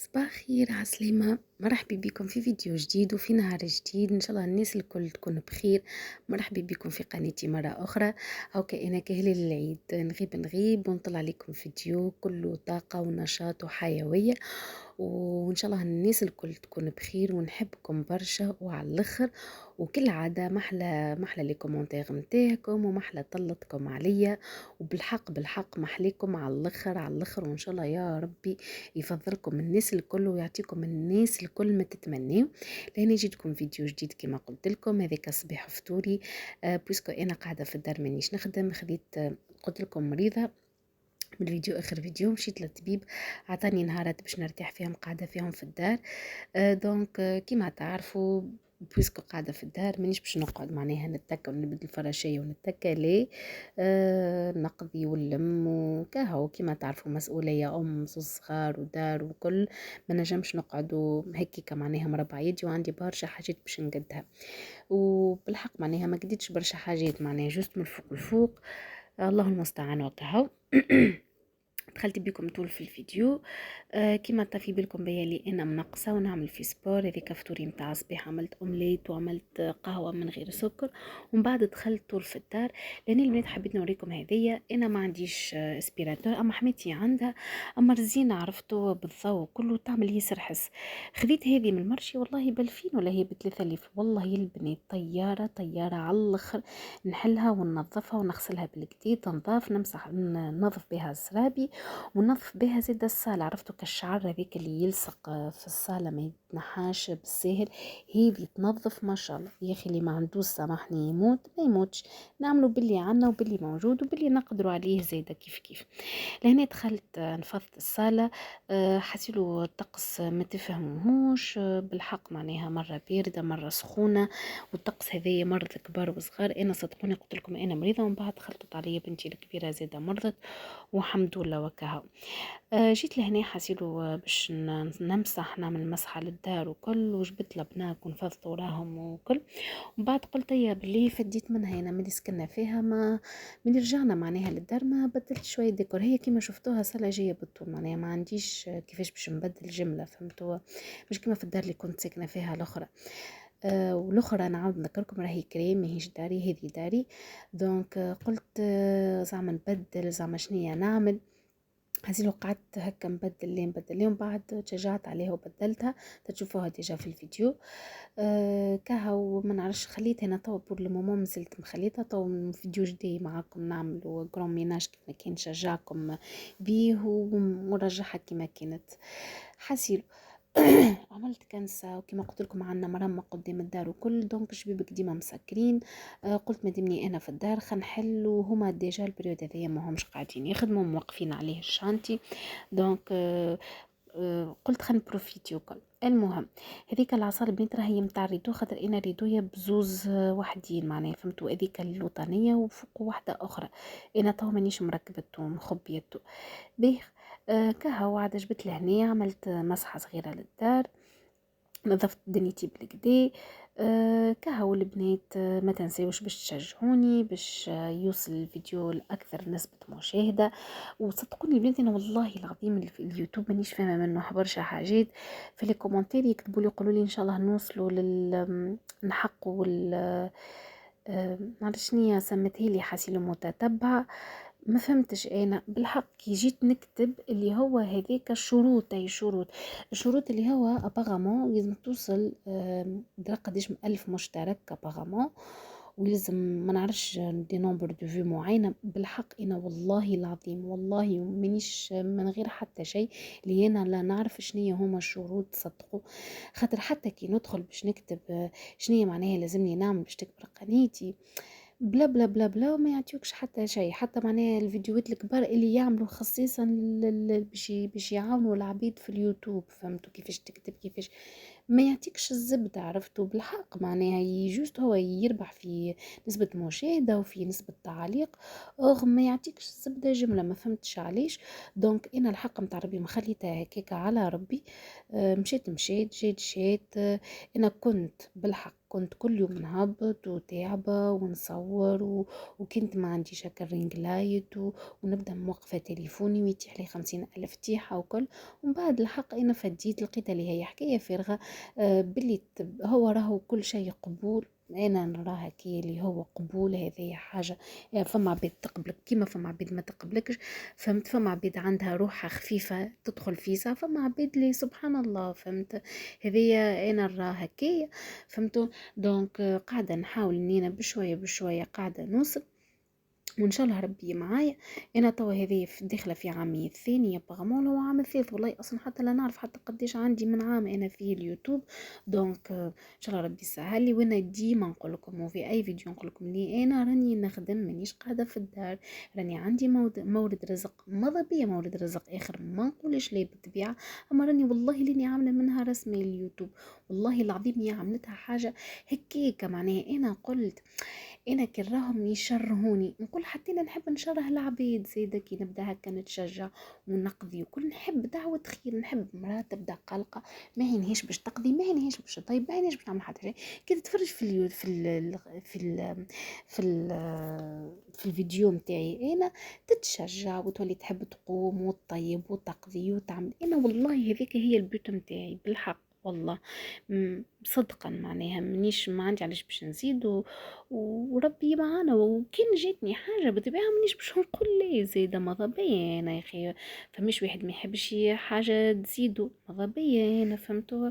صباح الخير عسلامة، مرحبا بكم في فيديو جديد وفي نهار جديد. ان شاء الله الناس الكل تكون بخير. مرحبا بكم في قناتي مرة اخرى. او كأنا كهلال العيد نغيب ونطلع لكم فيديو كله طاقة ونشاط وحيوية، وان شاء الله الناس الكل تكون بخير ونحبكم برشا وعلى الاخر. وكل عادة محلى لي كومنتير نتاعكم ومحلى طلتكم عليا، وبالحق محليكم على الاخر على الاخر، وان شاء الله يا ربي يفضلكم الناس الكل ويعطيكم الناس الكل ما تتمنوا. لاني جيتكم فيديو جديد كما قلت لكم، هذاك صباح فطوري. بويسكو انا قاعده في الدار مانيش نخدم، خذيت قلت لكم مريضه من فيديو اخر فيديو، مشيت للطبيب عطاني نهارات باش نرتاح فيهم قاعده فيهم في الدار. دونك كيما تعرفوا، بويسكو قاعدة في الدار مانيش باش نقعد معناها نتكا ونبدل الفراشية ونتكا ليه. نقضي ونلم وكاهو كيما تعرفوا، مسؤولية زوز صغار ودار وكل، ما نجمش نقعدوا هكيكا معناها مربع يدي، وعندي برشا حاجات باش نقدها. وبالحق معناها ما قديتش برشا حاجات معناها جوست من الفوق الفوق. الله المستعان وكاهو. دخلت بكم طول في الفيديو. كما طافي بالكم بيالي انا منقصه ونعمل في سبور. هذيك فطوري متاع الصباح، عملت اومليت وعملت قهوه من غير سكر، ومن بعد دخلت طول في الدار. لان البنات حبيت نوريكم هذيا، انا ما عنديش اسبيراتور، اما حماتي عندها. اما رزينه عرفتو بالضوء كله تعمل ياسر حس. خذيت هذه من المرشي والله ب2000 ولا هي ب3000، والله يا البنات طياره على الاخر. نحلها وننظفها ونغسلها بالكدا تنظاف، نمسح ننظف بها الزرابي ونظف بها زيد الصالة. عرفتوا كالشعر هذيك اللي يلصق في الصالة ما يتنحاش بالسهل، هذه تنظف ما شاء الله يا اخي. اللي ما عندوش سامحني يموت ما يموتش، نعملوا باللي عنا وباللي موجود وباللي نقدروا عليه زيدا كيف. لهنا دخلت نفضت الصالة. حسيلو الطقس ما تفهموهوش، بالحق معناها مرة باردة مرة سخونة، والطقس هذايا مرض كبار وصغار. انا صدقوني قلت لكم انا مريضة، ومن بعد خلطت عليا بنتي الكبيرة زيادة مرضت، والحمد لله وكها. جيت لهنا حسيلو باش نمسح نعمل مسحة للدار وكل، وجبت لبناك ونفضت وراهم وكل. ومن بعد قلت يا باللي فديت منها انا ملي سكننا فيها، ما من رجعنا معناها للدار ما بدلت شويه ديكور. هي كيما شفتوها صلاة جايه بالطول، معناها ما عنديش كيفاش باش نبدل جمله، فهمتوا؟ مش كيما في الدار اللي كنت ساكنه فيها الاخرى. والاخرى نعاود نذكركم راهي كريم ماهيش داري، هذه داري. دونك قلت زعما نبدل، زعما شنيا نعمل. هزيلو قعدت هكا نبدل ليه، ومن بعد تشجعت عليها وبدلتها. تشوفوها ديجا في الفيديو. كها وما نعرفش، خليت هنا تو بور المومون مازلت مخليتها تو فيديو جدي معاكم نعملوا جرام ميناج كيما كان، نشجعكم بيه ونرجعها كيما كانت. حسيلو. عملت كنسة وكما قلت لكم عندنا مرمى قدام الدار وكل، دونك شبيبك ديما مسكرين. قلت مادمني انا في الدار خنحل، وهما ديجا البريود هذيا ما همش قاعدين يخدموا موقفين عليه الشانتي. دونك قلت خلينا نبروفيتي وكل. المهم هذيك العصا البنت راهي متاع ريدو، خاطر انا ريدويا بزوز وحدين معناها، فهمتوا؟ هذيك اللوطانيه وفوق واحده اخرى، انا تو مانيش مركبته مخبيته بيه. كها وعاد جبت لهنا، عملت مسحه صغيره للدار، نظفت دنيتي بالكدا. كهو البنات ما تنسيوش باش تشجعوني باش يوصل الفيديو لاكثر نسبة مشاهدة. وصدقوني البنات انا والله العظيم اليوتيوب مانيش فاهمة منه برشا حاجات. في لي كومونتير يكتبوا لي يقولوا لي ان شاء الله نوصلوا نحقوا معرفش شنيا سمتها لي حاسيلو متتبع. ما فهمتش انا بالحق كي جيت نكتب اللي هو هذيك الشروط، اي الشروط اللي هو ابارامون لازم توصل درا قداش 1000 مشترك ابارامون، ولازم ما نعرفش دي نومبر دو فيو معينه. بالحق انا والله العظيم والله مانيش من غير حتى شيء اللي انا لا نعرف شنية هما الشروط، صدقوا. خاطر حتى كي ندخل باش نكتب شنية معناها لازمني نعمل باش تكبر قناتي، بلا بلا بلا بلا، وما يعطيوكش حتى شيء. حتى معناها الفيديوهات الكبار اللي يعملوا خصيصا باش يعاونوا العبيد في اليوتيوب، فهمتوا كيفاش تكتب كيفاش، ما يعطيكش الزبدة، عرفتوا بالحق معناها يجوست هو يربح في نسبة مشاهدة وفي نسبة تعليق، ما يعطيكش الزبدة جملة، ما فهمتش علاش. دونك انا الحق متاع ربي ما خليتها هكاك على ربي. مشيت جات. انا كنت بالحق كنت كل يوم نهبط وتعبة ونصور وكنت ما عنديش هكا الرينج لايت ونبدا موقفة تليفوني ويتيح لي 50,000 تيحة وكل. ومن بعد الحق انا فديت لقيت اللي هي حكاية فارغة. باللي هو راهو كل شيء قبول. انا نراها كي اللي هو قبول، هذه حاجه. يعني فما عباد تقبلك كيما فما عباد ما تقبلكش. فهمت؟ فما عباد عندها روحها خفيفه تدخل فيها، فما عباد اللي سبحان الله. فهمت؟ هذه انا نراها كي. فهمتوا؟ دونك قاعده نحاول اني انا بشويه بشويه قاعده نوصل، وان شاء الله ربي معايا. انا توا هذه داخله في عامي الثاني ابغامون، هو عام الثالث والله اصلا حتى لا نعرف حتى قديش عندي من عام انا في اليوتيوب. دونك ان شاء الله ربي يسهل لي. وانا ديما نقول لكم وفي اي فيديو نقول لكم لي انا راني نخدم مانيش قاعده في الدار، راني عندي مورد رزق ماذا بيا مورد رزق اخر، ما نقولش ليه بالطبيعه. اما راني والله لاني عامله منها رسمي اليوتيوب، والله العظيم هي عملتها حاجه هكيكه. معناها انا قلت انا كراهم يشرهوني نقول حتى انا نحب نشره العبيد زيدا كي نبدا هكا نتشجع ونقضي وكل. نحب دعوة خير، نحب مرات تبدا قلقه ما هينهيش باش تقضي، ما هينهيش باش طيب، ما هينهيش باش تعمل حتى شيء. كي تتفرج في الفيديو متاعي انا تتشجع وتولي تحب تقوم وتطيب وتقضي وتعمل. انا والله هذيك هي البيوت متاعي بالحق والله. صدقا معناها منيش ما عندي علاش باش نزيد وربي معانا. وكان جاتني حاجه بطبيعه منيش باش نقول ليه زايده ماذا بيا انا يا اخي. فمش واحد ما يحبش حاجه تزيدو ماذا بيا انا. فهمتوا؟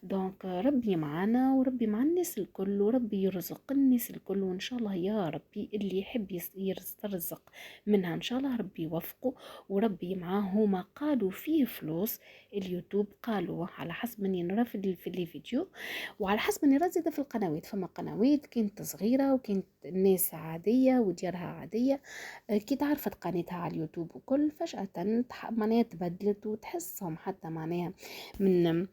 دونك ربي معانا وربي مع الناس الكل وربي يرزق الناس الكل. وان شاء الله يا ربي اللي يحب يرزق منها ان شاء الله ربي يوفقه وربي معاه. هما قالوا فيه فلوس اليوتيوب، قالوا على حسب من نرى في الفيديو وعلى حسب من رصد في القنوات. فما قنوات كانت صغيرة وكانت الناس عادية وديارها عادية. كي تعرفت قناتها على اليوتيوب وكل فجأة معناها تبدلت وتحسهم حتى معناها من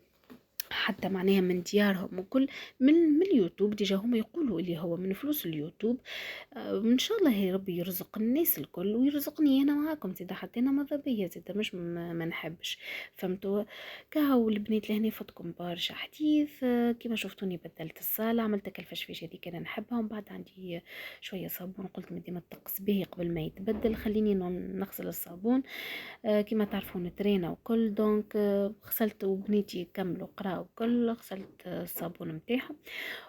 من ديارهم وكل من اليوتيوب. ديجا هما يقولوا اللي هو من فلوس اليوتيوب. ان شاء الله يا ربي يرزق الناس الكل ويرزقني انا معاكم زيدا. حتى انا ماذا بيا زيدا مش ما نحبش. فهمتوا؟ كهو البنات لهنا فاتكم برشا حديث. كيما شفتوني بدلت الصاله، عملت الفشفيش هذيك انا نحبها. ومن بعد عندي شويه صابون قلت مديما الطقس به قبل ما يتبدل خليني نغسل الصابون. كما تعرفون نترينا وكل. دونك غسلت وبنيتي كملوا قراء وكل. غسلت الصابون متاعهم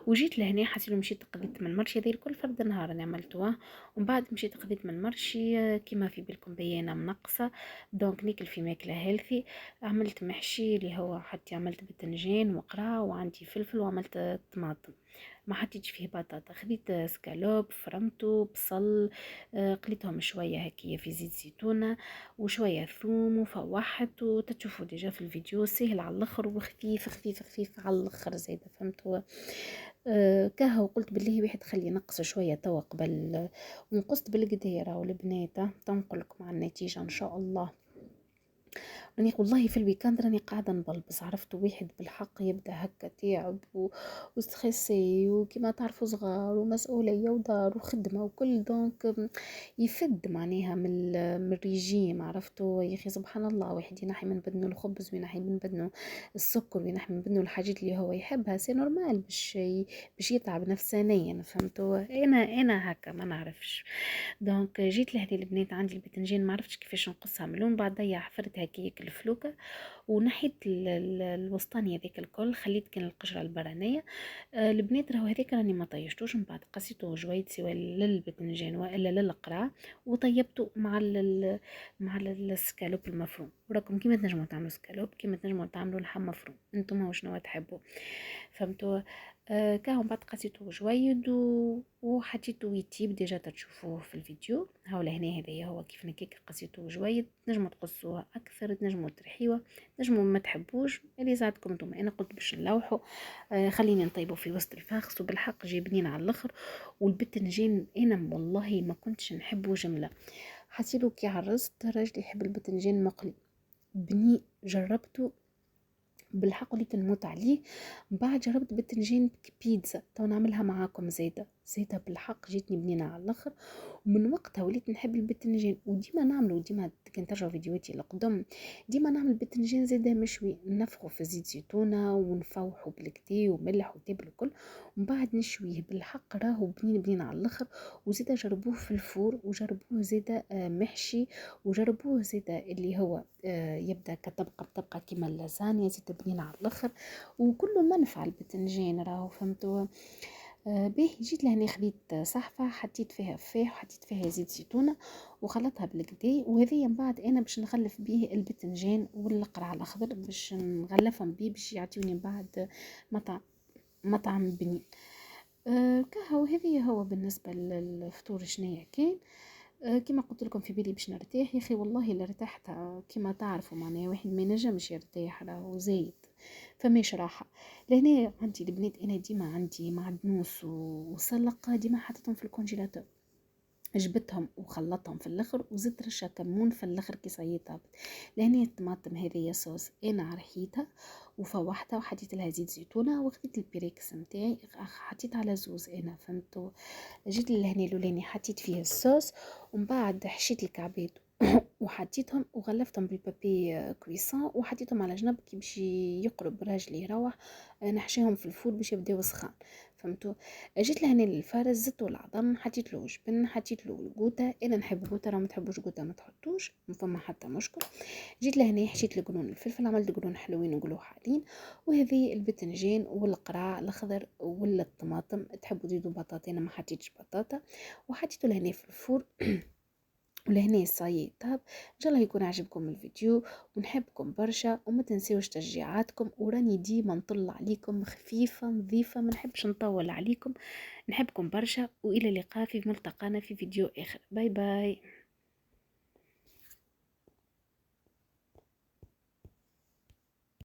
وجيت لهنا حسيت مشيت قضيت من المرشي هذه الكل فرد نهار انا عملتوه. ومن بعد مشيت قضيت من المرشي كما في بالكم بيانه منقصه. دونك ناكل في ماكله هيلثي. عملت محشي اللي هو حتى عملت باذنجان وقرع وعندي فلفل وعملت طماطم ما حطيتش فيه بطاطا. خديت سكالوب فرمته بصل قليتهم شويه هكيه في زيت زيتونه وشويه ثوم وفوحت. وتشوفوا ديجا في الفيديو سهل على الاخر وخفيف خفيف خفيف على الاخر زايده. فهمتوا؟ كهو قلت بالله واحد خلي نقص شويه توا قبل ونقصت بالقديره والبنات تنقل لكم على النتيجه ان شاء الله. راني والله في الويكاند راني قاعدة نبلبص. عرفتوا واحد بالحق يبدا هكا تعب وستريسي وكما تعرفوا صغار ومسؤولية ودار وخدمة وكل. دونك يفد معناها من الريجيم. عرفتوا يا اخي سبحان الله، واحد ينحي من بدنه الخبز وينحي من بدنه السكر وينحي من بدنه الحاجات اللي هو يحبها سي نورمال باش يتعب نفسانيا. فهمتوا؟ انا هكا ما نعرفش. دونك جيت لهذه البنات عندي الباذنجان ما عرفتش كيفاش نقصها من اللون. بعديا حفرت هكيك الفلوكه ونحيت الوسطانيه هذيك الكل. خليت كان القشره البرانيه. البنات راهو هذيك راني ما طيشتوش. من بعد قصيته جويد سواء للباذنجان والا للقرع وطيبته مع السكالوب المفروم. وراكم كيما تنجموا تعملوا سكالوب كيما تنجموا تعملوا لحم مفروم انتم وشنو تحبوا. فهمتوا؟ كاهم بعد قصيته جويد وحطيته يطيب ديجا تشوفوه في الفيديو. هاولا هنا هذايا هو كيف نكيك قصيته جويد. تنجموا تقصوها اكثر تنجموا ترحيوه تنجموا ما تحبوش اللي زادكم انتم. انا قلت باش نلوحوا خليني نطيبه في وسط الفاخس وبالحق جايبنين على الاخر. والبتنجان انا والله ما كنتش نحبه جمله. حسيلو كي عرست راجلي يحب البتنجان مقلي. بني جربته بالحق وليت نموت عليه. من بعد جربت باذنجان بيتزا تو نعملها معاكم زاده بالحق جاتني بنينه على الاخر. ومن وقتها وليت نحب الباذنجان وديما نعمله، وديما كان ترجعوا فيديوهاتي القدم ديما نعمل الباذنجان زاده مشوي، نفخه في زيت زيتونه ونفوحه بالكدا وملح وتابل الكل، ومن بعد نشويه بالحق راهو بنين بنين على الاخر. وزاده جربوه في الفور، وجربوه زاده محشي، وجربوه زاده اللي هو يبدا كطبقه بطبقه كيما اللازانيا زيت بنين على الاخر. وكله منفعه الباذنجان راهو فهمتوا. باهي جيت لهنا خديت صحفه حطيت فيها فيه وحطيت فيها زيت زيتونه وخلطها بالكدا، وهذه من بعد انا باش نغلف به الباذنجان والقرع الاخضر باش نغلفهم به باش يعطيوني من بعد مطعم بنين. كهو هذه هو بالنسبه للفطور شنيا كان. كما قلت لكم في بالي باش نرتاح يا اخي، والله اللي ارتحت كما تعرفوا معناها واحد ما ينجمش يرتاح راهو زايد فماش راحه. لهنا عندي البنات انا ديما عندي معدنوس وسلقه ديما حطيتهم في الكونجيلاتور، جبتهم وخلطهم في الاخر وزدت رشه كمون في الاخر كي صيت طابت. لهنا الطماطم هذه صوص انا رحيتها وفوحتها وحطيت لها زيت زيتونه وخديت البريكس نتاعي حطيت على زوز انا فهمتوا. جيت لهنا لولاني حطيت فيه الصوص ومن بعد حشيت الكعبات وحطيتهم وغلفتهم بالبابي كويسون وحطيتهم على جنب كي باش يقرب راجلي يروح نحشيهم في الفول باش يبداو سخان فهمتوا. جيت لهنا للفارس زدت العظم حطيت له جبن حطيت له القوطه، انا نحب القوطه، راه ما تحبوش قوطه ما تحطوش ما فما حتى مشكل. جيت لهنا حشيت القرون الفلفل عملت قرون حلوين وقلوحالين، وهذه البتنجان والقراع الاخضر ولا الطماطم تحبوا تزيدوا بطاطا انا ما حطيتش بطاطا وحطيته لهنا في الفور. ولهنا صاي طاب. ان شاء الله يكون عجبكم الفيديو ونحبكم برشا وما تنسيوش تشجيعاتكم، وراني ديما نطل عليكم خفيفه نظيفه ما نحبش نطول عليكم. نحبكم برشا والى اللقاء في ملتقانا في فيديو اخر. باي باي.